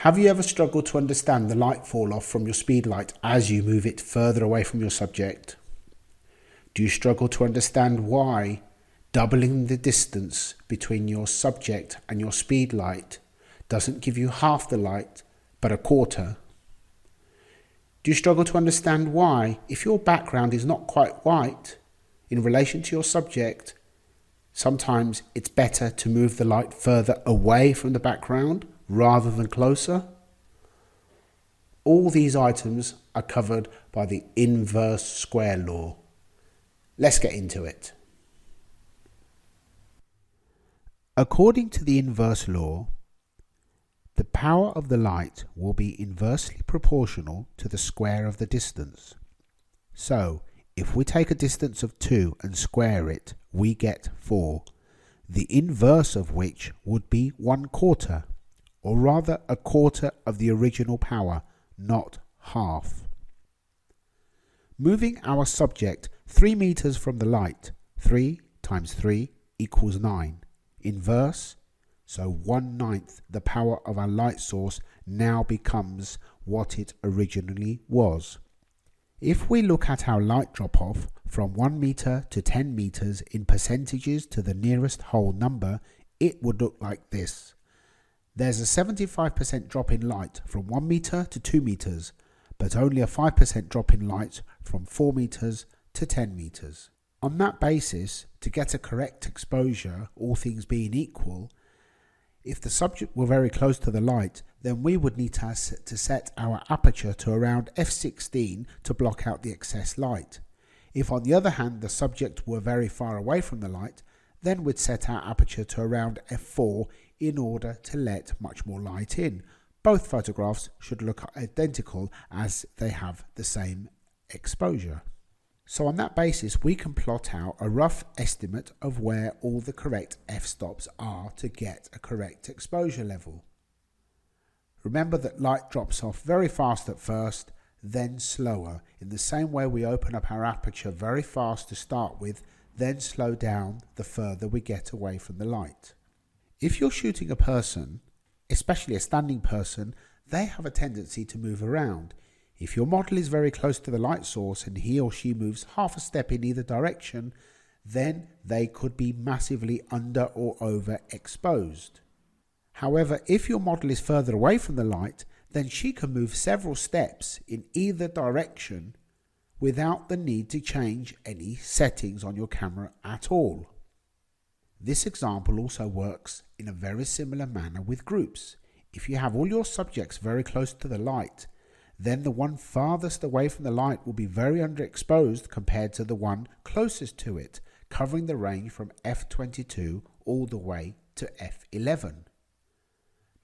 Have you ever struggled to understand the light fall off from your speed light as you move it further away from your subject? Do you struggle to understand why doubling the distance between your subject and your speed light doesn't give you half the light but a quarter? Do you struggle to understand why, if your background is not quite white in relation to your subject, sometimes it's better to move the light further away from the background rather than closer? All these items are covered by the inverse square law. Let's get into it. According to the inverse law, the power of the light will be inversely proportional to the square of the distance. So, if we take a distance of 2 and square it, we get 4, the inverse of which would be 1/4, or rather a quarter of the original power, not half. Moving our subject 3 meters from the light, 3 times 3 equals 9. Inverse, so 1/9 the power of our light source now becomes what it originally was. If we look at our light drop off from 1 meter to 10 meters in percentages to the nearest whole number, it would look like this. There's a 75% drop in light from 1 meter to 2 meters, but only a 5% drop in light from 4 meters to 10 meters. On that basis, to get a correct exposure, all things being equal, if the subject were very close to the light, then we would need to set our aperture to around f16 to block out the excess light. If on the other hand the subject were very far away from the light, then we'd set our aperture to around f4 in order to let much more light in. Both photographs should look identical as they have the same exposure. So on that basis, we can plot out a rough estimate of where all the correct f-stops are to get a correct exposure level. Remember that light drops off very fast at first, then slower. In the same way we open up our aperture very fast to start with, then slow down the further we get away from the light. If you're shooting a person, especially a standing person, they have a tendency to move around. If your model is very close to the light source and he or she moves half a step in either direction, then they could be massively under or over exposed. However, if your model is further away from the light, then she can move several steps in either direction without the need to change any settings on your camera at all. This example also works in a very similar manner with groups. If you have all your subjects very close to the light, then the one farthest away from the light will be very underexposed compared to the one closest to it, covering the range from f22 all the way to f11.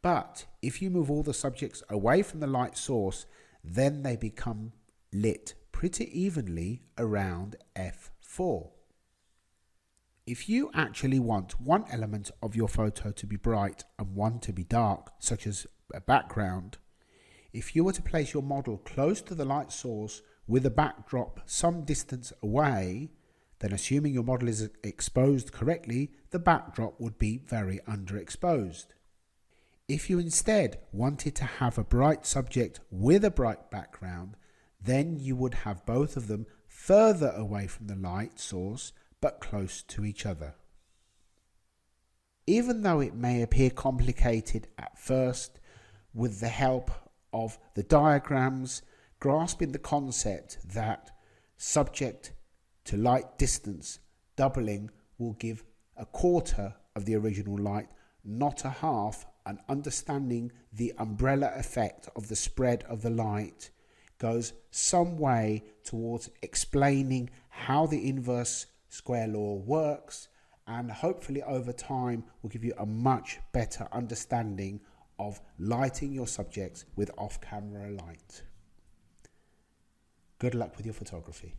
But if you move all the subjects away from the light source, then they become lit pretty evenly around f4. If you actually want one element of your photo to be bright and one to be dark, such as a background, if you were to place your model close to the light source with a backdrop some distance away, then assuming your model is exposed correctly, the backdrop would be very underexposed. If you instead wanted to have a bright subject with a bright background, then you would have both of them further away from the light source but close to each other. Even though it may appear complicated at first, with the help of the diagrams, grasping the concept that subject to light distance doubling will give a quarter of the original light, not a half, and understanding the umbrella effect of the spread of the light goes some way towards explaining how the inverse square law works, and hopefully over time will give you a much better understanding of lighting your subjects with off-camera light. Good luck with your photography.